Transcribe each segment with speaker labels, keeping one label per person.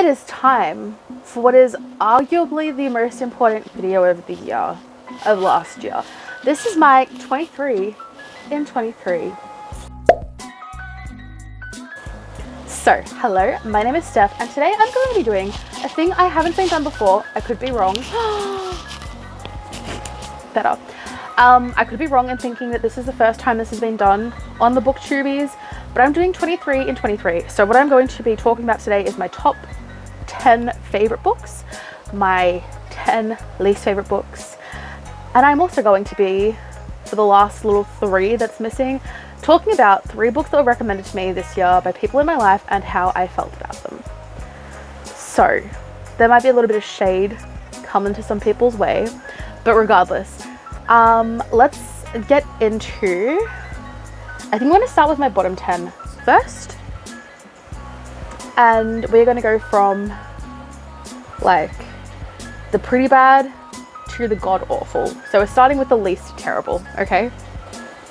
Speaker 1: It is time for what is arguably the most important video of the year, of last year. This is my 23 in 23. So, hello, my name is Steph, and today I'm going to be doing a thing I haven't seen done before. I could be wrong. Better. I could be wrong in thinking that this is the first time this has been done on the booktubies, but I'm doing 23 in 23. So what I'm going to be talking about today is my top 10 favorite books, my 10 least favorite books, and I'm also going to be, for the last little 3 that's missing, talking about 3 books that were recommended to me this year by people in my life and how I felt about them. So there might be a little bit of shade coming to some people's way, but regardless, let's get into, I think I'm going to start with my bottom 10 first, and we're going to go from like the pretty bad to the god awful. So we're starting with the least terrible, okay?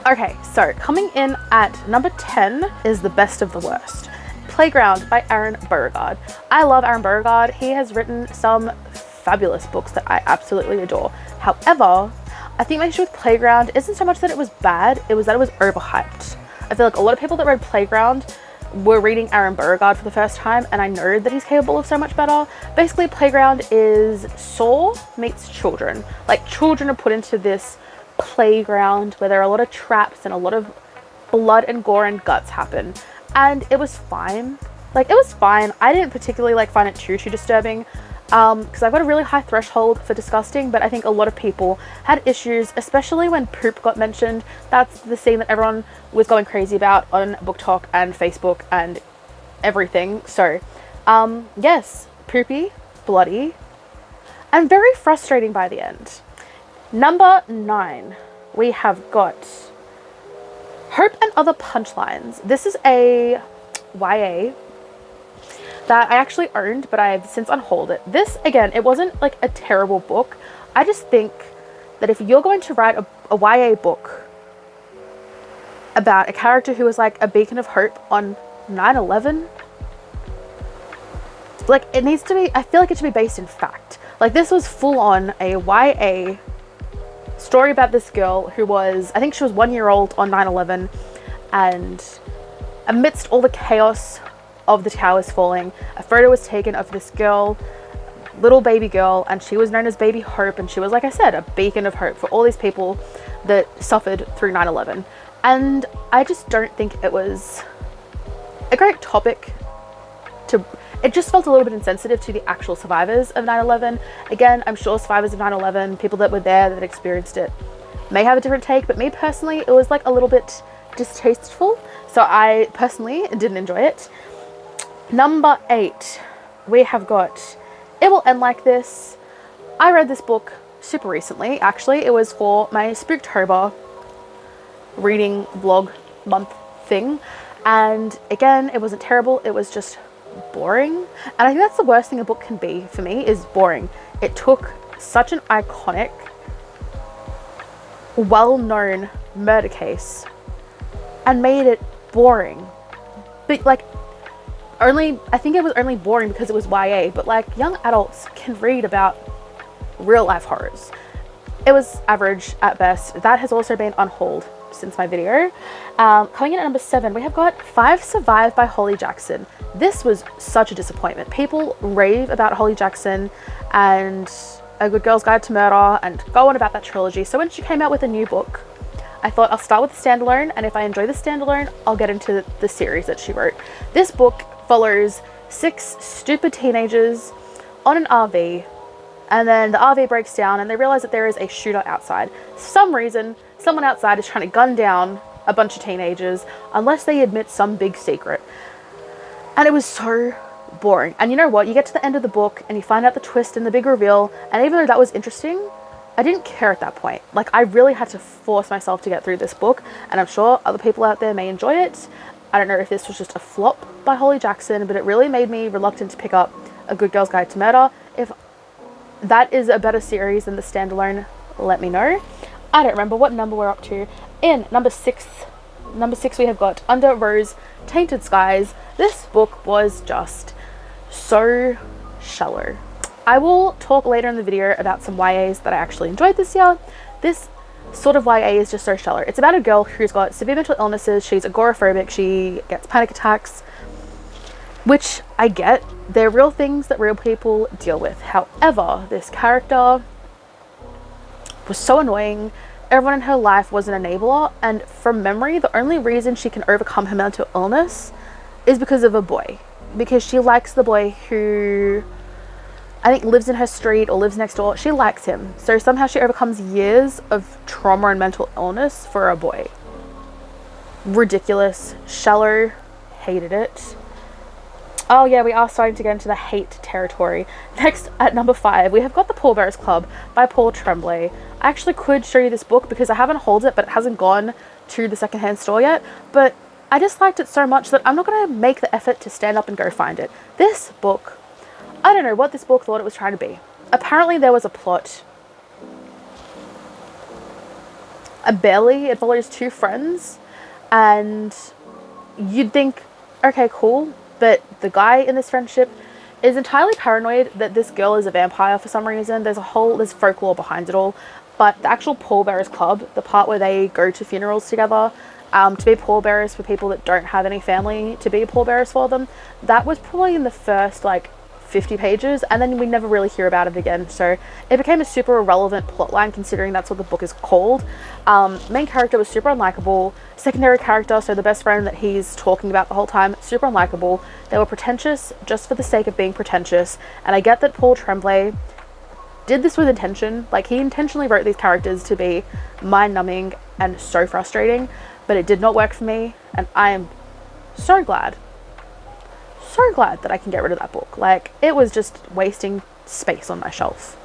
Speaker 1: Okay, so coming in at number 10 is The Best of the Worst. Playground by Aaron Beauregard. I love Aaron Beauregard. He has written some fabulous books that I absolutely adore. However, I think my issue with Playground isn't so much that it was bad, it was that it was overhyped. I feel like a lot of people that read Playground were reading Aaron Beauregard for the first time, and I know that he's capable of so much better. Basically, Playground is Saw meets children. Like, children are put into this playground where there are a lot of traps and a lot of blood and gore and guts happen, and it was fine. Like, it was fine. I didn't particularly like find it too disturbing, because I've got a really high threshold for disgusting, but I think a lot of people had issues, especially when poop got mentioned. That's the scene that everyone was going crazy about on BookTok and Facebook and everything. So yes, poopy, bloody, and very frustrating by the end. Number 9, we have got Hope and Other Punchlines. This is a YA that I actually owned, but I've since unhauled it. This, again, it wasn't like a terrible book. I just think that if you're going to write a YA book about a character who was like a beacon of hope on 9/11, like, it needs to be, I feel like it should be based in fact. Like, this was full on a YA story about this girl who was, I think she was 1 year old on 9/11, and amidst all the chaos of the towers falling, a photo was taken of this girl, little baby girl, and she was known as Baby Hope, and she was, like I said, a beacon of hope for all these people that suffered through 9/11. And I just don't think it was a great topic to, it just felt a little bit insensitive to the actual survivors of 9/11. Again, I'm sure survivors of 9/11, people that were there, that experienced it, may have a different take, but me personally, it was like a little bit distasteful, so I personally didn't enjoy it. Number 8, we have got It Will End Like This. I read this book super recently, actually. It was for my Spooktober reading vlog month thing, and again, it wasn't terrible, it was just boring. And I think that's the worst thing a book can be for me, is boring. It took such an iconic, well-known murder case and made it boring. But like, I think it was only boring because it was YA, but like, young adults can read about real life horrors. It was average at best. That has also been unhauled since my video. Coming in at number 7, we have got 5 Survive by Holly Jackson. This was such a disappointment. People rave about Holly Jackson and A Good Girl's Guide to Murder and go on about that trilogy. So when she came out with a new book, I thought I'll start with the standalone, and if I enjoy the standalone, I'll get into the series that she wrote. This book follows 6 stupid teenagers on an RV, and then the RV breaks down and they realize that there is a shooter outside. For some reason, someone outside is trying to gun down a bunch of teenagers unless they admit some big secret. And it was so boring. And you know what? You get to the end of the book and you find out the twist and the big reveal, and even though that was interesting, I didn't care at that point. Like, I really had to force myself to get through this book, and I'm sure other people out there may enjoy it. I don't know if this was just a flop by Holly Jackson, but it really made me reluctant to pick up A Good Girl's Guide to Murder. If that is a better series than the standalone, let me know. I don't remember what number we're up to. In number 6 we have got Under Rose Tainted Skies. This book was just so shallow. I will talk later in the video about some YAs that I actually enjoyed this year. This sort of YA is just so shallow. It's about a girl who's got severe mental illnesses. She's agoraphobic. She gets panic attacks, which I get. They're real things that real people deal with. However, this character was so annoying. Everyone in her life was an enabler, and from memory, the only reason she can overcome her mental illness is because of a boy. Because she likes the boy who I think lives in her street or lives next door. She likes him. So somehow she overcomes years of trauma and mental illness for a boy. Ridiculous. Shallow. Hated it. Oh yeah, we are starting to get into the hate territory. Next, at number 5, we have got The Pallbearers Club by Paul Tremblay. I actually could show you this book because I haven't hauled it, but it hasn't gone to the secondhand store yet. But I just liked it so much that I'm not going to make the effort to stand up and go find it. This book, I don't know what this book thought it was trying to be. Apparently there was a plot. It follows 2 friends, and you'd think, okay, cool. But the guy in this friendship is entirely paranoid that this girl is a vampire for some reason. There's folklore behind it all. But the actual pallbearers club, the part where they go to funerals together, to be pallbearers for people that don't have any family to be pallbearers for them, that was probably in the first 50 pages, and then we never really hear about it again. So it became a super irrelevant plotline considering that's what the book is called. Main character was super unlikable. Secondary character, so the best friend that he's talking about the whole time, super unlikable. They were pretentious just for the sake of being pretentious, and I get that Paul Tremblay did this with intention. He intentionally wrote these characters to be mind-numbing and so frustrating, but it did not work for me, and I am so glad that I can get rid of that book. It was just wasting space on my shelf.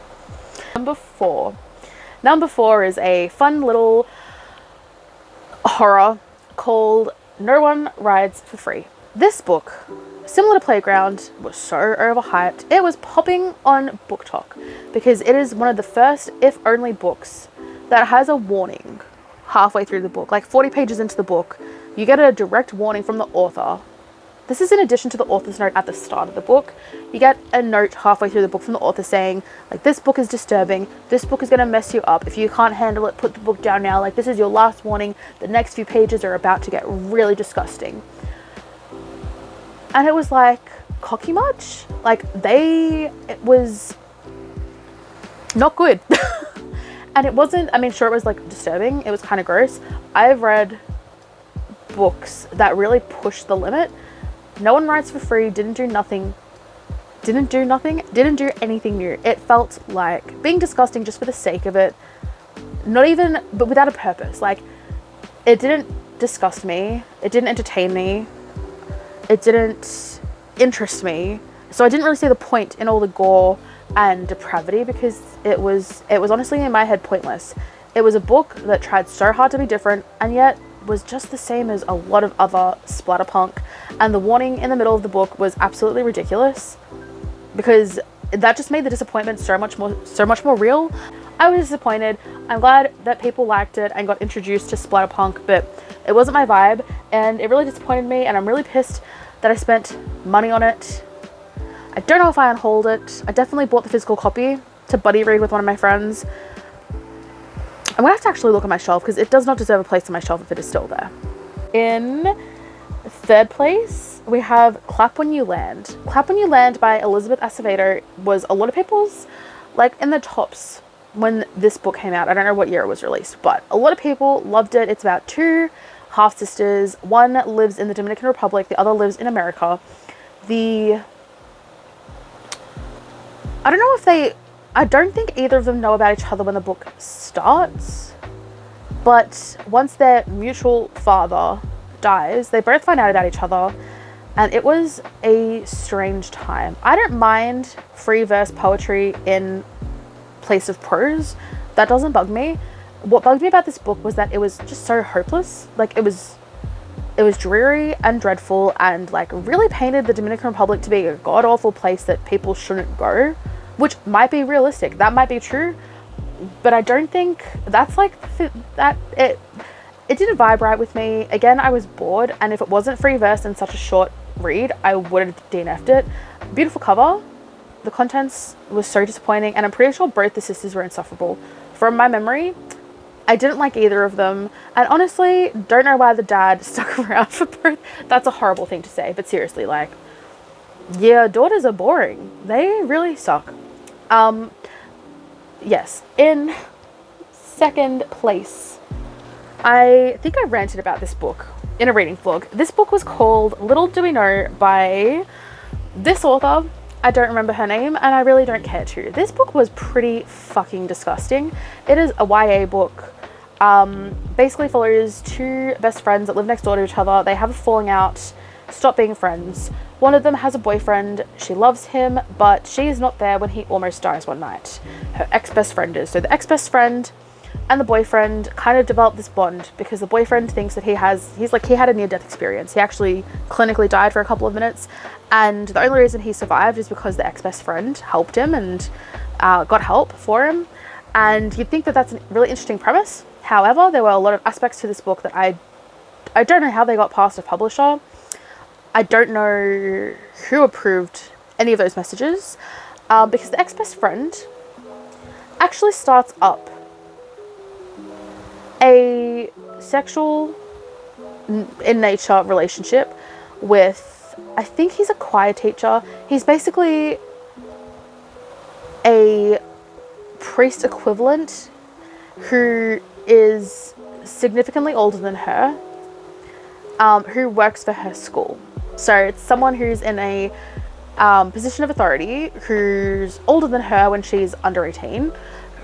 Speaker 1: Number 4 is a fun little horror called No One Rides for Free. This book, similar to Playground, was so overhyped. It was popping on Book Talk because it is one of the first, if only, books that has a warning halfway through the book. 40 pages into the book, you get a direct warning from the author. This is in addition to the author's note at the start of the book. You get a note halfway through the book from the author saying, this book is disturbing, this book is going to mess you up. If you can't handle it, put the book down now. This is your last warning. The next few pages are about to get really disgusting. And it was cocky much? It was not good. And it wasn't, sure it was disturbing. It was kind of gross. I've read books that really push the limit. No One Rides for Free didn't do anything new. It felt like being disgusting just for the sake of it, but without a purpose. It didn't disgust me, it didn't entertain me, it didn't interest me, so I didn't really see the point in all the gore and depravity because it was honestly in my head pointless. It was a book that tried so hard to be different and yet was just the same as a lot of other splatterpunk, and the warning in the middle of the book was absolutely ridiculous because that just made the disappointment so much more real. I was disappointed. I'm glad that people liked it and got introduced to splatterpunk, but it wasn't my vibe and it really disappointed me, and I'm really pissed that I spent money on it. I don't know if I unhauled it. I definitely bought the physical copy to buddy read with one of my friends. I'm gonna have to actually look at my shelf because it does not deserve a place on my shelf if it is still there. In 3rd place, we have Clap When You Land. Clap When You Land by Elizabeth Acevedo was a lot of people's, in the tops when this book came out. I don't know what year it was released, but a lot of people loved it. It's about 2 half-sisters. One lives in the Dominican Republic, the other lives in America. I don't think either of them know about each other when the book starts, but once their mutual father dies, they both find out about each other, and it was a strange time. I don't mind free verse poetry in place of prose. That doesn't bug me. What bugged me about this book was that it was just so hopeless. It was dreary and dreadful and really painted the Dominican Republic to be a god-awful place that people shouldn't go. Which might be realistic, that might be true, but I don't think that's it didn't vibe right with me. Again, I was bored, and if it wasn't free verse in such a short read, I would have DNF'd it. Beautiful cover. The contents was so disappointing, and I'm pretty sure both the sisters were insufferable. From my memory, I didn't like either of them, and honestly, don't know why the dad stuck around for both. That's a horrible thing to say, but seriously, like, yeah, daughters are boring. They really suck. Yes, in second place, I think I ranted about this book in a reading vlog. This book was called Little Do We Know by this author. I don't remember her name, and I really don't care to. This book was pretty fucking disgusting. It is a YA book. Basically follows two best friends that live next door to each other. They have a falling out, stop being friends. One of them has a boyfriend. She loves him, but she is not there when he almost dies one night. Her ex-best friend is. So the ex-best friend and the boyfriend kind of develop this bond because the boyfriend thinks that he had a near-death experience. He actually clinically died for a couple of minutes, and the only reason he survived is because the ex-best friend helped him and got help for him. And you'd think that that's a really interesting premise. However, there were a lot of aspects to this book that I don't know how they got past a publisher. I don't know who approved any of those messages, because the ex-best friend actually starts up a sexual in nature relationship with, I think he's a choir teacher. He's basically a priest equivalent who is significantly older than her, who works for her school. So it's someone who's in a position of authority, who's older than her when she's under 18,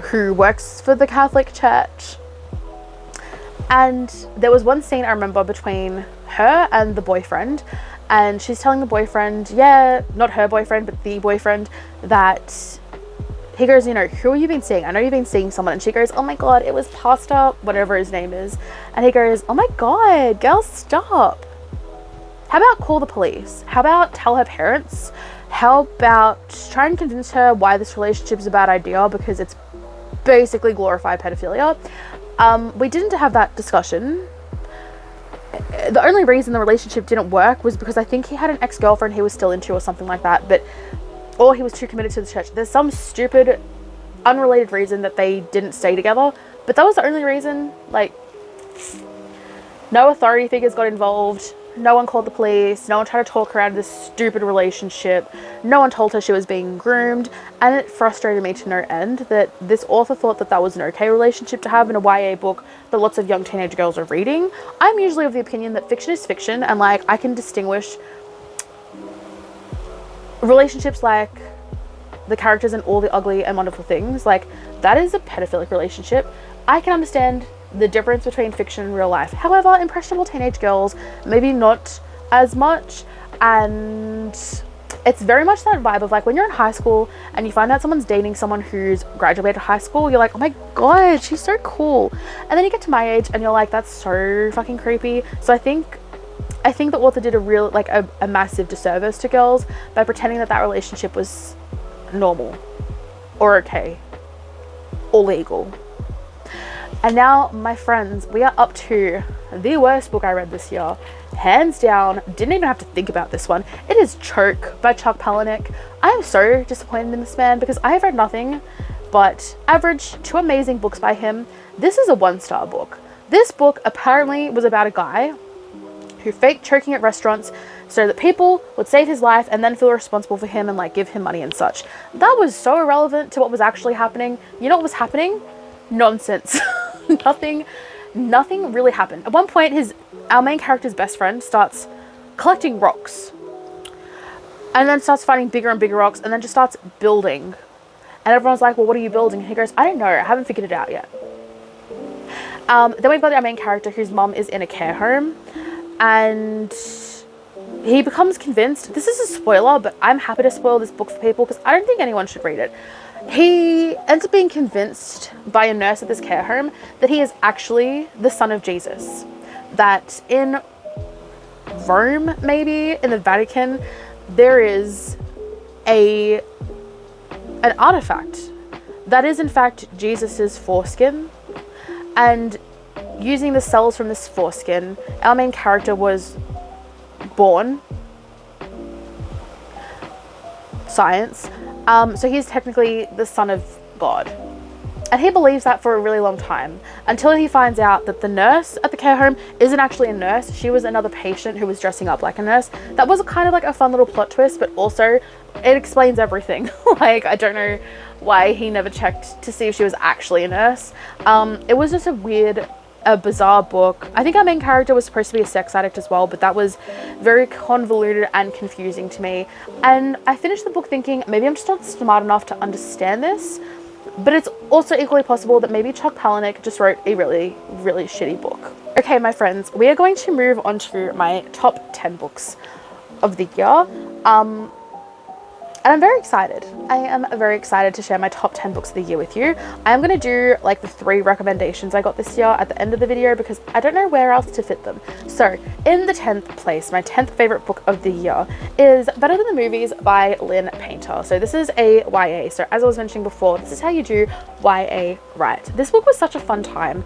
Speaker 1: who works for the Catholic Church. And there was one scene I remember between her and the boyfriend, and she's telling the boyfriend, not her boyfriend, but the boyfriend, that he goes, who have you been seeing? I know you've been seeing someone. And she goes, oh my God, it was Pastor, whatever his name is. And he goes, oh my God, girl, stop. How about call the police? How about tell her parents? How about try and convince her why this relationship is a bad idea, because it's basically glorified pedophilia. We didn't have that discussion. The only reason the relationship didn't work was because I think he had an ex-girlfriend he was still into or something like that, or he was too committed to the church. There's some stupid, unrelated reason that they didn't stay together, but that was the only reason. Like, no authority figures got involved. No one called the police. No one tried to talk her out of this stupid relationship. No one told her she was being groomed. And it frustrated me to no end that this author thought that that was an okay relationship to have in a YA book that lots of young teenage girls are reading. I'm usually of the opinion that fiction is fiction, and like, I can distinguish relationships like the characters in All the Ugly and Wonderful Things. Like, that is a pedophilic relationship. I can understand the difference between fiction and real life. However, impressionable teenage girls, maybe not as much. And it's very much that vibe of like, when you're in high school and you find out someone's dating someone who's graduated high school, you're like, oh my God, she's so cool. And then you get to my age and you're like, that's so fucking creepy. So I think the author did a massive disservice to girls by pretending that relationship was normal or okay or legal. And now, my friends, we are up to the worst book I read this year. Hands down, didn't even have to think about this one. It is Choke by Chuck Palahniuk. I am so disappointed in this man because I have read nothing but average to amazing books by him. This is a 1-star book. This book apparently was about a guy who faked choking at restaurants so that people would save his life and then feel responsible for him and like give him money and such. That was so irrelevant to what was actually happening. You know what was happening? Nonsense. Nothing really happened. At one point, our main character's best friend starts collecting rocks, and then starts finding bigger and bigger rocks, and then just starts building. And everyone's like, well, what are you building? And he goes, I don't know, I haven't figured it out yet. Then we've got our main character whose mum is in a care home, and he becomes convinced, this is a spoiler, but I'm happy to spoil this book for people because I don't think anyone should read it. He ends up being convinced by a nurse at this care home that he is actually the son of Jesus. That in Rome, maybe, in the Vatican, there is an artifact that is in fact Jesus's foreskin. And using the cells from this foreskin, our main character was born science. So he's technically the son of God. And he believes that for a really long time, until he finds out that the nurse at the care home isn't actually a nurse. She was another patient who was dressing up like a nurse. That was kind of like a fun little plot twist, but also it explains everything. Like, I don't know why he never checked to see if she was actually a nurse. It was just a bizarre book. I think our main character was supposed to be a sex addict as well, but that was very convoluted and confusing to me. And I finished the book thinking, maybe I'm just not smart enough to understand this. But it's also equally possible that maybe Chuck Palahniuk just wrote a really, really shitty book. Okay, my friends, we are going to move on to my top 10 books of the year. And I'm very excited. I am very excited to share my top 10 books of the year with you. I am going to do like the 3 recommendations I got this year at the end of the video because I don't know where else to fit them. So in the 10th place, my 10th favorite book of the year is Better Than the Movies by Lynn Painter. So this is a YA. So as I was mentioning before, this is how you do YA right. This book was such a fun time.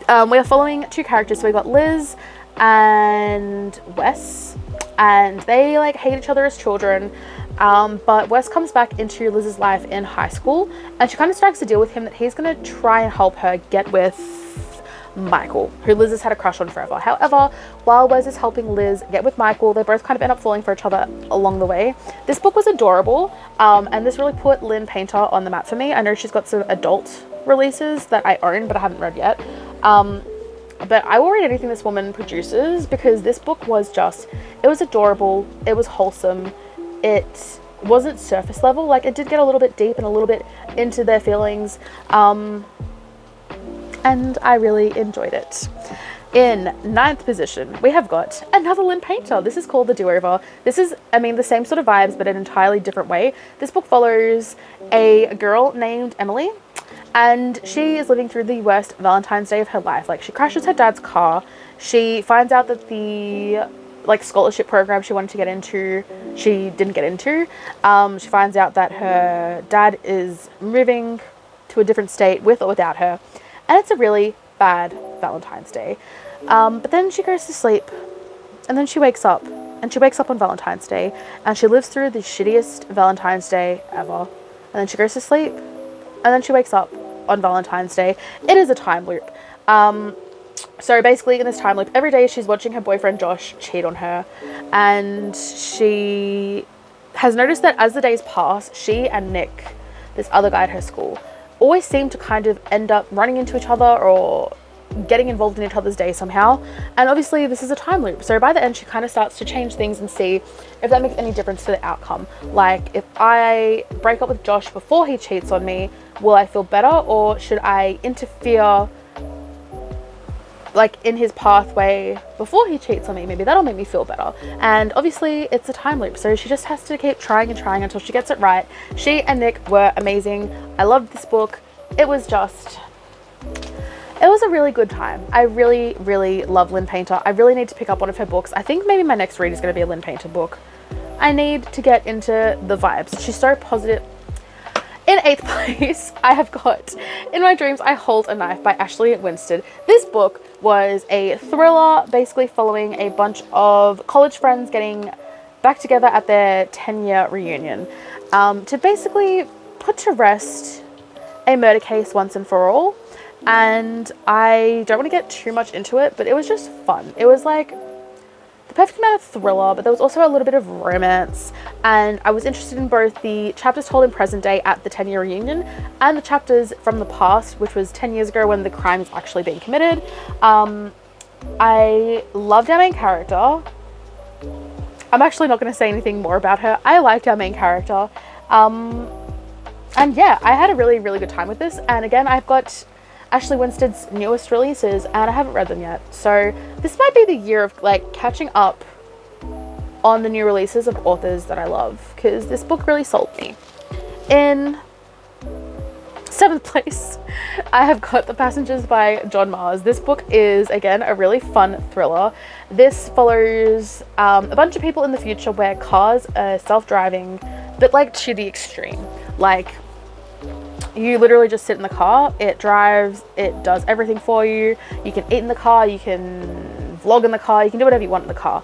Speaker 1: We are following 2 characters. So we got Liz and Wes, and they like hate each other as children. But Wes comes back into Liz's life in high school, and she kind of strikes a deal with him that he's going to try and help her get with Michael, who Liz has had a crush on forever. However, while Wes is helping Liz get with Michael, they both kind of end up falling for each other along the way. This book was adorable, and this really put Lynn Painter on the map for me. I know she's got some adult releases that I own, but I haven't read yet. But I will read anything this woman produces because this book was just, it was adorable, it was wholesome. It wasn't surface level, like it did get a little bit deep and a little bit into their feelings, and I really enjoyed it. In 9th position, we have got another Lynn Painter. This is called The Do-Over. This is, I mean, the same sort of vibes, but an entirely different way. This book follows a girl named Emily, and she is living through the worst Valentine's Day of her life. Like, she crashes her dad's car. She finds out that the scholarship program she wanted to get into, she didn't get into. She finds out that her dad is moving to a different state with or without her, and it's a really bad Valentine's Day. But then she goes to sleep, and then she wakes up, and she wakes up on Valentine's Day, and she lives through the shittiest Valentine's Day ever. And then she goes to sleep, and then she wakes up on Valentine's Day. It is a time loop. So basically in this time loop, every day she's watching her boyfriend Josh cheat on her, and she has noticed that as the days pass, she and Nick, this other guy at her school, always seem to kind of end up running into each other or getting involved in each other's day somehow. And obviously this is a time loop, so by the end she kind of starts to change things and see if that makes any difference to the outcome. Like, if I break up with Josh before he cheats on me, will I feel better, or should I interfere like in his pathway before he cheats on me? Maybe that'll make me feel better. And obviously it's a time loop, so she just has to keep trying and trying until she gets it right. She and Nick were amazing. I loved this book. It was a really good time. I really, really love Lynn Painter. I really need to pick up one of her books. I think maybe my next read is going to be a Lynn Painter book. I need to get into the vibes. She's so positive. In 8th place, I have got In My Dreams I Hold a Knife by Ashley Winstead. This book was a thriller, basically following a bunch of college friends getting back together at their 10-year reunion, to basically put to rest a murder case once and for all. And I don't want to get too much into it, but it was just fun. It was like the perfect amount of thriller, but there was also a little bit of romance, and I was interested in both the chapters told in present day at the 10-year reunion and the chapters from the past, which was 10 years ago when the crime is actually being committed. I loved our main character. I'm actually not going to say anything more about her. I liked our main character. And yeah, I had a really, really good time with this. And again, I've got Ashley Winstead's newest releases and I haven't read them yet. So this might be the year of like catching up on the new releases of authors that I love, because this book really sold me. In 7th place, I have got The Passengers by John Mars. This book is, again, a really fun thriller. This follows a bunch of people in the future where cars are self-driving, but like to the extreme. Like, you literally just sit in the car, it drives, it does everything for you. You can eat in the car, you can vlog in the car, you can do whatever you want in the car.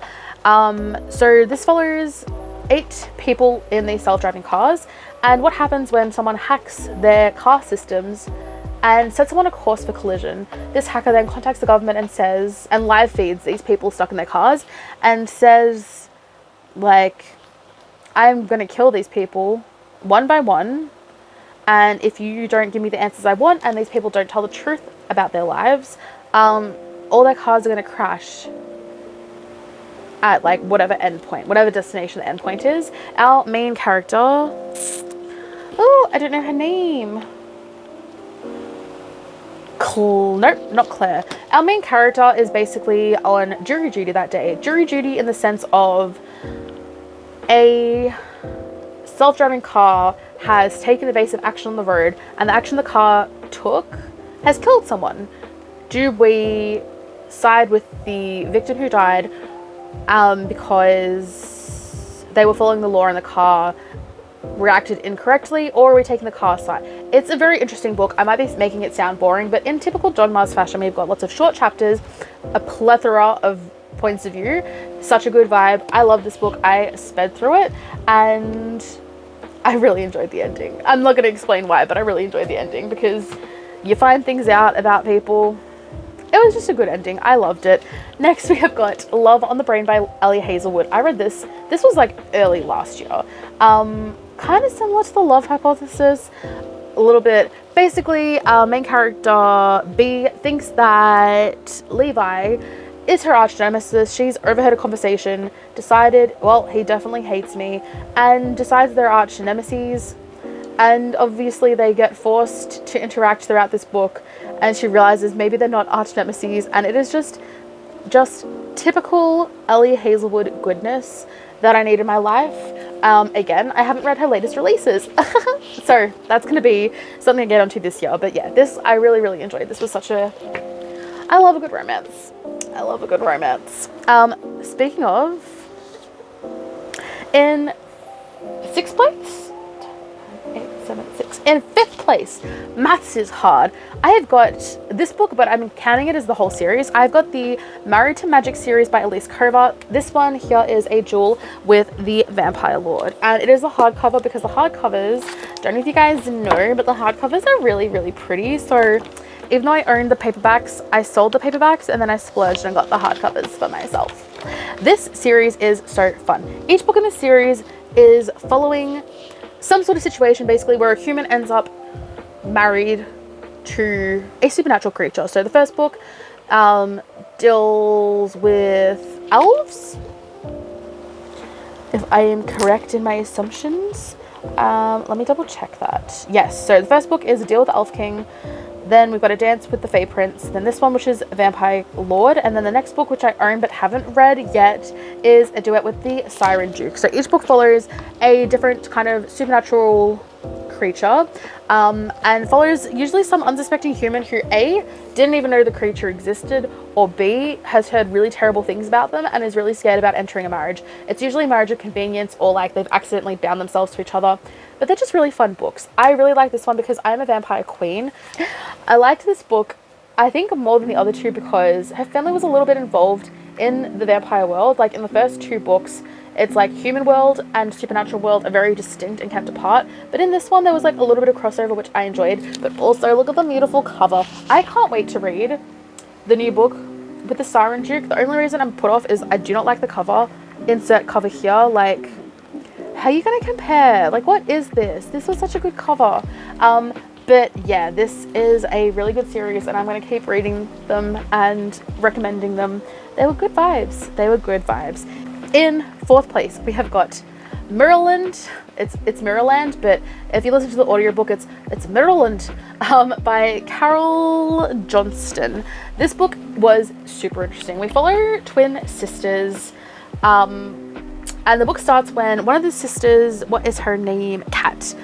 Speaker 1: So this follows 8 people in these self-driving cars, and what happens when someone hacks their car systems and sets them on a course for collision. This hacker then contacts the government and says, and live feeds these people stuck in their cars and says, like, I'm gonna kill these people one by one, and if you don't give me the answers I want and these people don't tell the truth about their lives, all their cars are gonna crash at like whatever endpoint, whatever destination the endpoint is. Our main character, oh, I don't know her name. Nope, not Claire. Our main character is basically on jury duty that day. Jury duty in the sense of a self-driving car has taken evasive action on the road, and the action the car took has killed someone. Do we side with the victim who died because they were following the law and the car reacted incorrectly, or are we taking the car side? It's a very interesting book. I might be making it sound boring, but in typical John Mars fashion, we've got lots of short chapters, a plethora of points of view, such a good vibe. I love this book. I sped through it and I really enjoyed the ending. I'm not going to explain why, but I really enjoyed the ending because you find things out about people. It was just a good ending. I loved it. Next, we have got Love on the Brain by Ellie Hazelwood. I read this. This was like early last year. Kind of similar to The Love Hypothesis, a little bit. Basically, our main character, B, thinks that Levi is her arch nemesis. She's overheard a conversation, decided, well, he definitely hates me, and decides they're arch nemesis. And obviously they get forced to interact throughout this book, and she realizes maybe they're not arch nemesis, and it is just typical Ellie Hazelwood goodness that I need in my life. Again, I haven't read her latest releases, so that's going to be something I get onto this year. But yeah, this I really, really enjoyed. This was such a... I love a good romance. I love a good romance. Speaking of, in 6th place? 8, 7, 6. In 5th place, maths is hard. I have got this book, but I'm counting it as the whole series. I've got the Married to Magic series by Elise Kovar. This one here is a duel with the Vampire Lord, and it is a hardcover because the hardcovers, don't know if you guys know, but the hardcovers are really, really pretty. So even though I owned the paperbacks, I sold the paperbacks and then I splurged and got the hardcovers for myself. This series is so fun. Each book in this series is following some sort of situation, basically, where a human ends up married to a supernatural creature. So the first book deals with elves, if I am correct in my assumptions. Let me double check that. Yes, so the first book is a deal with the Elf King. Then we've got a dance with the Fae Prince. Then this one, which is Vampire Lord. And then the next book, which I own but haven't read yet, is a duet with the Siren Duke. So each book follows a different kind of supernatural creature, and follows usually some unsuspecting human who A, didn't even know the creature existed, or B, has heard really terrible things about them and is really scared about entering a marriage. It's usually a marriage of convenience, or like they've accidentally bound themselves to each other. But they're just really fun books. I really like this one because I'm a vampire queen. I liked this book, I think, more than the other two because her family was a little bit involved in the vampire world. Like in the first 2 books, it's like human world and supernatural world are very distinct and kept apart. But in this one, there was like a little bit of crossover, which I enjoyed. But also, look at the beautiful cover. I can't wait to read the new book with the Siren Duke. The only reason I'm put off is I do not like the cover. Insert cover here. Like, how are you going to compare? Like, what is this? This was such a good cover. But yeah, this is a really good series and I'm going to keep reading them and recommending them. They were good vibes. They were good vibes. In 4th place, we have got Mirrorland. It's Mirrorland, but if you listen to the audiobook, it's Mirrorland by Carol Johnston. This book was super interesting. We follow twin sisters, and the book starts when one of the sisters, what is her name? Kat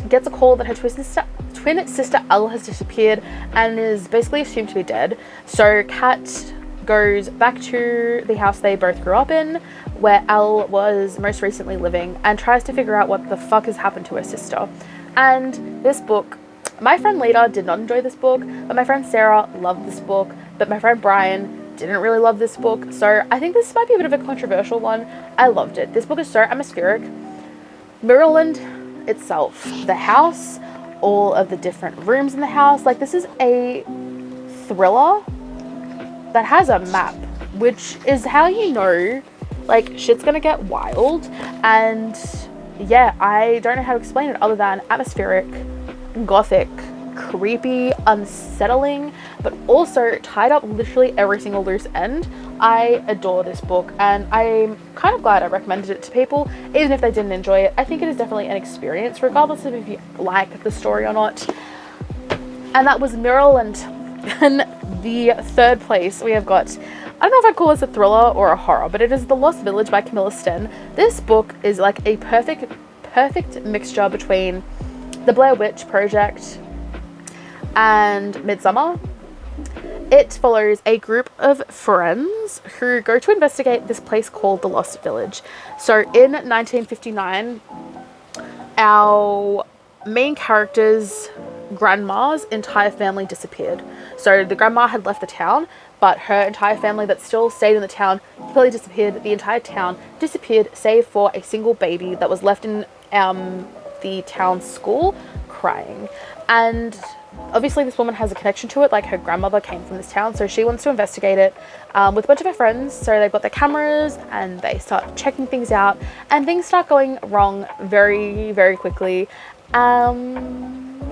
Speaker 1: gets a call that her twin sister Elle has disappeared and is basically assumed to be dead. So Kat goes back to the house they both grew up in, where Elle was most recently living, and tries to figure out what the fuck has happened to her sister. And this book, my friend Lita did not enjoy this book, but my friend Sarah loved this book, but my friend Brian didn't really love this book. So I think this might be a bit of a controversial one. I loved it. This book is so atmospheric. Maryland itself, the house, all of the different rooms in the house. Like, this is a thriller that has a map, which is how you know, like, shit's gonna get wild. And yeah, I don't know how to explain it other than atmospheric, gothic, creepy, unsettling, but also tied up literally every single loose end. I adore this book, and I'm kind of glad I recommended it to people, even if they didn't enjoy it. I think it is definitely an experience, regardless of if you like the story or not. And that was Maryland. In the third place, we have got, I don't know if I'd call this a thriller or a horror, but it is The Lost Village by Camilla Sten. This book is like a perfect mixture between The Blair Witch Project and Midsummer. It follows a group of friends who go to investigate this place called the Lost Village. So in 1959, our main character's grandma's entire family disappeared. So the grandma had left the town, but her entire family that still stayed in the town completely disappeared. The entire town disappeared, save for a single baby that was left in the town school crying. And obviously this woman has a connection to it, like her grandmother came from this town, so she wants to investigate it with a bunch of her friends. So they've got their cameras and they start checking things out, and things start going wrong very, very quickly.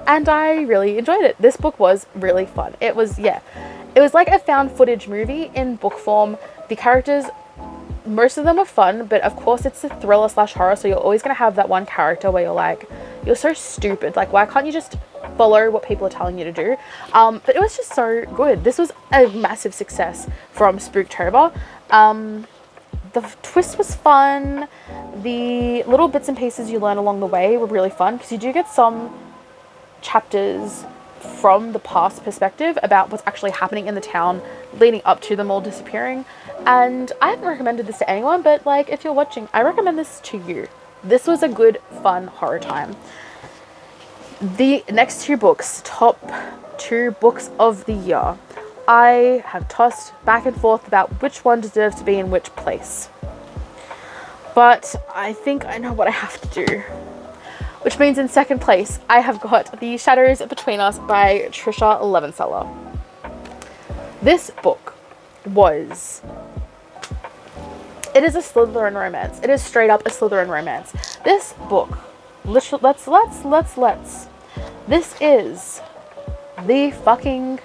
Speaker 1: And I really enjoyed it. This book was really fun. It was like a found footage movie in book form. The characters, most of them are fun, but of course it's a thriller / horror, so you're always going to have that one character where you're like, you're so stupid, like, why can't you just follow what people are telling you to do? But it was just so good. This was a massive success from Spooktober. The twist was fun. The little bits and pieces you learn along the way were really fun, because you do get some chapters from the past perspective about what's actually happening in the town leading up to them all disappearing. And I haven't recommended this to anyone, but like, if you're watching, I recommend this to you. This was a good, fun horror time. The next two books, top 2 books of the year, I have tossed back and forth about which one deserves to be in which place. But I think I know what I have to do. Which means in second place, I have got The Shadows Between Us by Trisha Levenseller. This book it is a Slytherin romance. It is straight up a Slytherin romance. This book, literally, let's. This is the fucking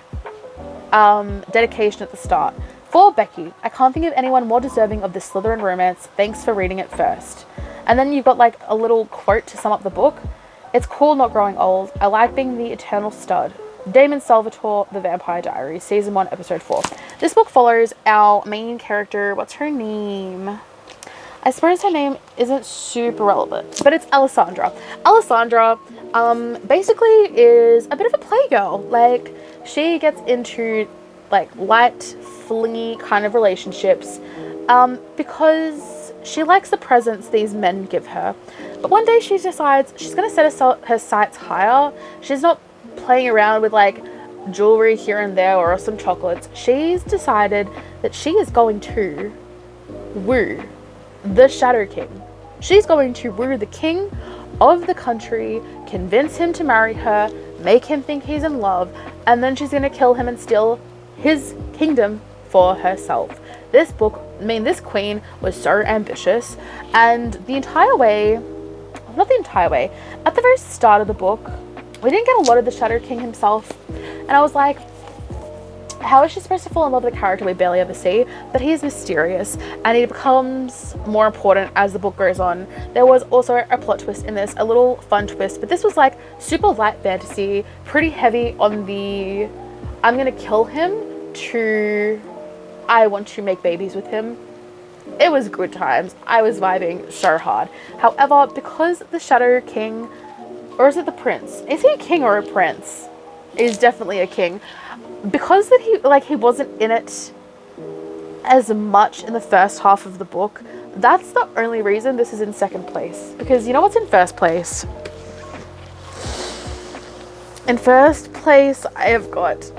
Speaker 1: dedication at the start. For Becky, I can't think of anyone more deserving of this Slytherin romance. Thanks for reading it first. And then you've got like a little quote to sum up the book. It's cool not growing old. I like being the eternal stud. Damon Salvatore, The Vampire Diaries, Season 1, Episode 4. This book follows our main character. What's her name? I suppose her name isn't super relevant, but it's Alessandra. Alessandra basically is a bit of a playgirl. Like, she gets into like light, flingy kind of relationships because she likes the presents these men give her. But one day she decides she's going to set her sights higher. She's not playing around with like jewelry here and there or some chocolates. She's decided that she is going to woo the Shadow King. She's going to woo the king of the country, convince him to marry her, make him think he's in love, and then she's going to kill him and steal his kingdom for herself. This queen was so ambitious, and at the very start of the book, we didn't get a lot of the Shadow King himself, and I was like, how is she supposed to fall in love with a character we barely ever see? But he is mysterious, and he becomes more important as the book goes on. There was also a plot twist in this, a little fun twist, but this was like super light fantasy, pretty heavy on the I'm gonna kill him to I want to make babies with him. It was good times. I was vibing so hard. However, because the Shadow King, or is it the prince? Is he a king or a prince? He's definitely a king. Because that he wasn't in it as much in the first half of the book, that's the only reason this is in second place. Because you know what's in first place? In first place, I have got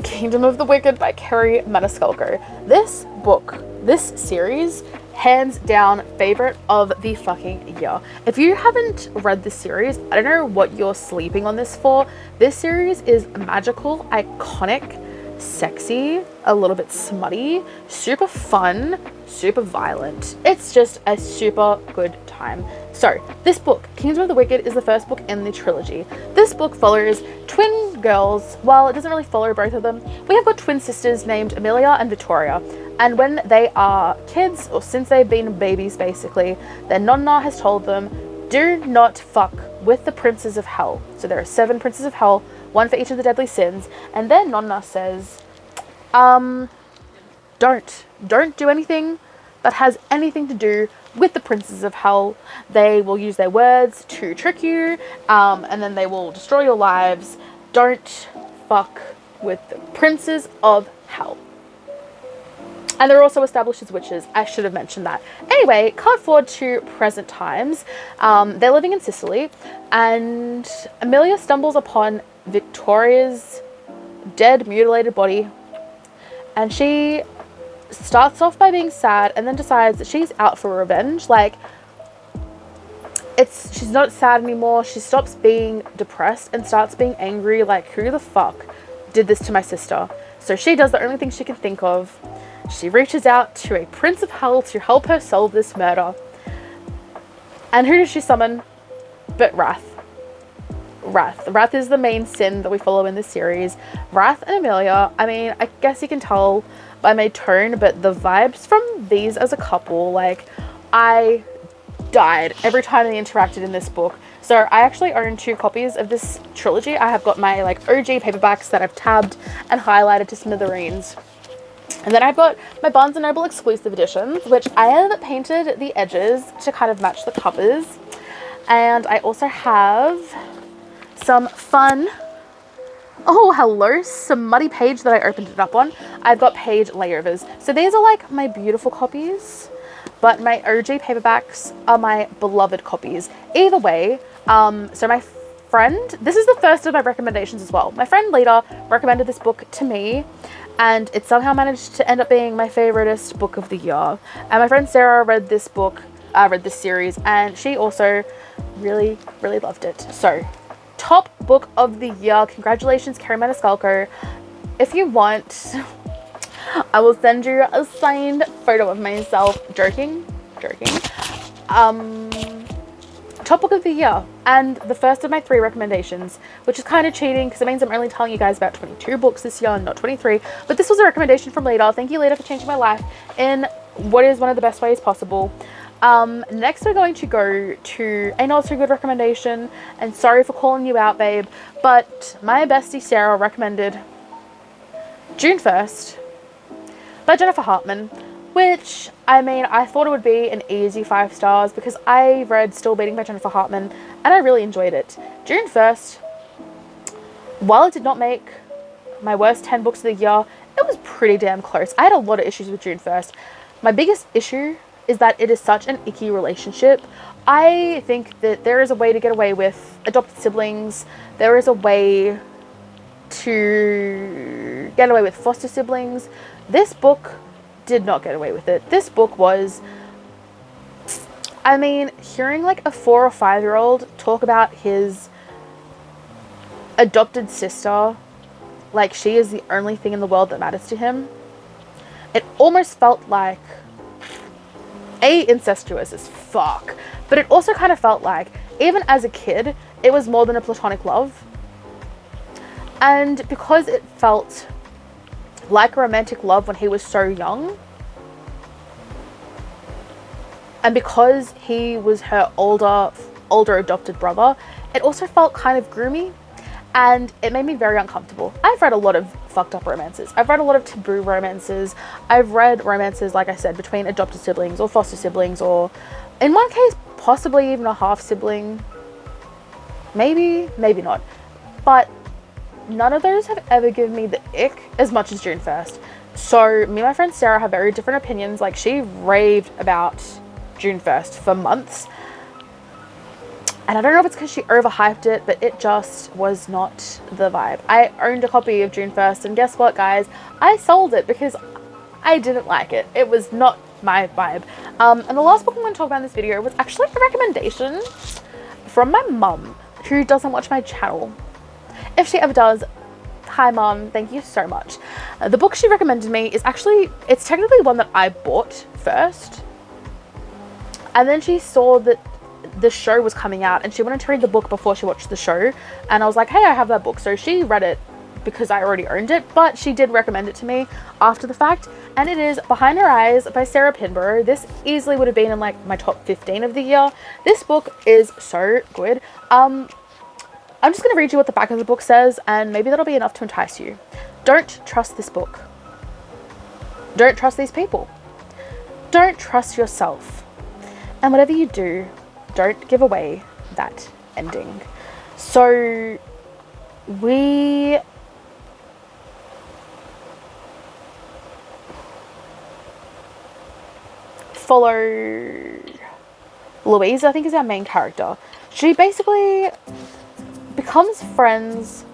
Speaker 1: Kingdom of the Wicked by Kerry Maniscalco. This book, this series, hands down favorite of the fucking year. If you haven't read this series, I don't know what you're sleeping on this for. This series is magical, iconic, sexy, a little bit smutty, super fun, super violent. It's just a super good time. So this book, Kingdom of the Wicked, is the first book in the trilogy. This book follows twin girls. Well, it doesn't really follow both of them. We have got twin sisters named Amelia and Victoria. And when they are kids, or since they've been babies basically, their nonna has told them, do not fuck with the princes of hell. So there are 7 princes of hell, 1 for each of the deadly sins. And their nonna says, don't do anything that has anything to do with the princes of hell. They will use their words to trick you, and then they will destroy your lives. Don't fuck with the princes of hell. And they're also established as witches. I should have mentioned that. Anyway, cut forward to present times. They're living in Sicily, and Amelia stumbles upon Victoria's dead, mutilated body, and she starts off by being sad and then decides that she's out for revenge. Like, she's not sad anymore. She stops being depressed and starts being angry. Like, who the fuck did this to my sister? So she does the only thing she can think of. She reaches out to a prince of hell to help her solve this murder. And who does she summon? But Wrath. Wrath is the main sin that we follow in this series. Wrath and Amelia, I mean, I guess you can tell by my tone, but the vibes from these as a couple, like, I died every time they interacted in this book. So I actually own 2 copies of this trilogy. I have got my like OG paperbacks that I've tabbed and highlighted to smithereens. And then I've got my Barnes & Noble exclusive editions, which I have painted the edges to kind of match the covers. And I also have some fun, oh hello, some muddy page that I opened it up on. I've got page layovers. So these are like my beautiful copies, but my OG paperbacks are my beloved copies. Either way, so my friend, this is the first of my recommendations as well. My friend Lita recommended this book to me, and it somehow managed to end up being my favoriteest book of the year. And my friend Sarah read this book, read this series, and she also really, really loved it. So, top book of the year. Congratulations, Kerry Maniscalco. If you want, I will send you a signed photo of myself. Joking. Top book of the year, and the first of my 3 recommendations, which is kind of cheating because it means I'm only telling you guys about 22 books this year and not 23, but this was a recommendation from Lita. Thank you, Lita, for changing my life in what is one of the best ways possible. Next we're going to go to a not so good recommendation, and sorry for calling you out, babe, but my bestie Sarah recommended June 1st by Jennifer Hartman, which, I mean, I thought it would be an easy 5 stars because I read Still Beating by Jennifer Hartman and I really enjoyed it. June 1st, while it did not make my worst 10 books of the year, it was pretty damn close. I had a lot of issues with June 1st. My biggest issue is that it is such an icky relationship. I think that there is a way to get away with adopted siblings. There is a way to get away with foster siblings. This book did not get away with it. This book was, I mean, hearing like a 4 or 5-year-old talk about his adopted sister like she is the only thing in the world that matters to him, it almost felt like incestuous as fuck, but it also kind of felt like, even as a kid, it was more than a platonic love. And because it felt like a romantic love when he was so young, and because he was her older adopted brother, it also felt kind of groomy, and it made me very uncomfortable. I've read a lot of fucked up romances. I've read a lot of taboo romances. I've read romances, like I said, between adopted siblings or foster siblings, or in one case, possibly even a half sibling. Maybe not. But none of those have ever given me the ick as much as June 1st. So me and my friend Sarah have very different opinions. Like, she raved about June 1st for months. And I don't know if it's because she overhyped it, but it just was not the vibe. I owned a copy of June 1st, and guess what, guys? I sold it because I didn't like it. It was not my vibe. And the last book I'm going to talk about in this video was actually a recommendation from my mum, who doesn't watch my channel. If she ever does, hi mum, thank you so much. The book she recommended me is actually, it's technically one that I bought first. And then she saw that the show was coming out and she wanted to read the book before she watched the show. And I was like, hey, I have that book. So she read it because I already owned it, but she did recommend it to me after the fact. And it is Behind Her Eyes by Sarah Pinborough. This easily would have been in like my top 15 of the year. This book is so good. I'm just going to read you what the back of the book says, and maybe that'll be enough to entice you. Don't trust this book. Don't trust these people. Don't trust yourself. And whatever you do, don't give away that ending. So we follow Louise, I think is our main character. She basically becomes friends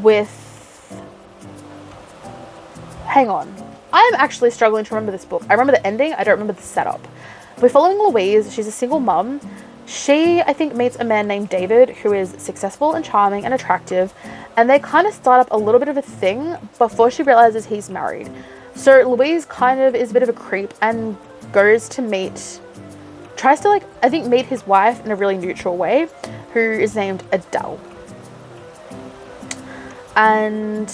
Speaker 1: with, hang on, I'm actually struggling to remember this book. I remember the ending, I don't remember the setup. We're following Louise. She's a single mum. She, I think, meets a man named David who is successful and charming and attractive, and they kind of start up a little bit of a thing before she realizes he's married. So Louise kind of is a bit of a creep and goes to tries to like, I think, meet his wife in a really neutral way, who is named Adele. And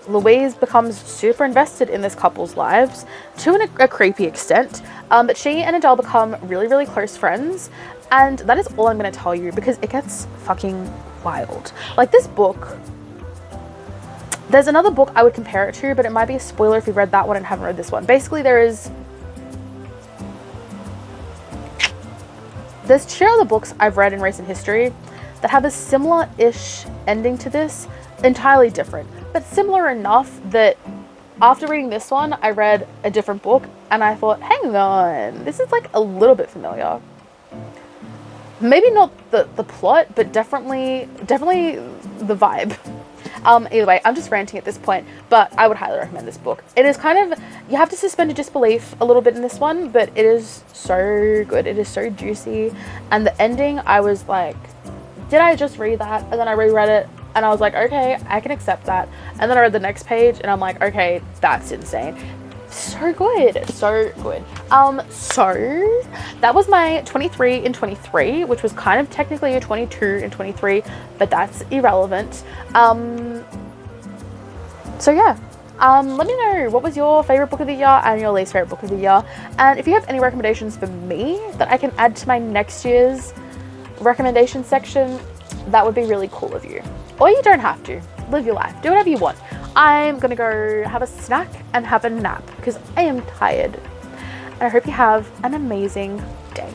Speaker 1: Louise becomes super invested in this couple's lives to a creepy extent, but she and Adele become really, really close friends, and that is all I'm going to tell you because it gets fucking wild. Like, this book, there's another book I would compare it to, but it might be a spoiler if you read that one and haven't read this one. Basically, there's 2 other books I've read in recent history that have a similar-ish ending to this, entirely different, but similar enough that after reading this one, I read a different book and I thought, hang on, this is like a little bit familiar. Maybe not the plot, but definitely the vibe. Either way, I'm just ranting at this point, but I would highly recommend this book. It is kind of, you have to suspend your disbelief a little bit in this one, but it is so good. It is so juicy. And the ending, I was like, did I just read that? And then I reread it and I was like, okay, I can accept that. And then I read the next page and I'm like, okay, that's insane. So good, so good. So that was my 23 in 23, which was kind of technically a 22 in 23, but that's irrelevant. So yeah, let me know what was your favorite book of the year and your least favorite book of the year. And if you have any recommendations for me that I can add to my next year's recommendation section, that would be really cool of you. Or you don't have to. Live your life. Do whatever you want. I'm gonna go have a snack and have a nap because I am tired. And I hope you have an amazing day.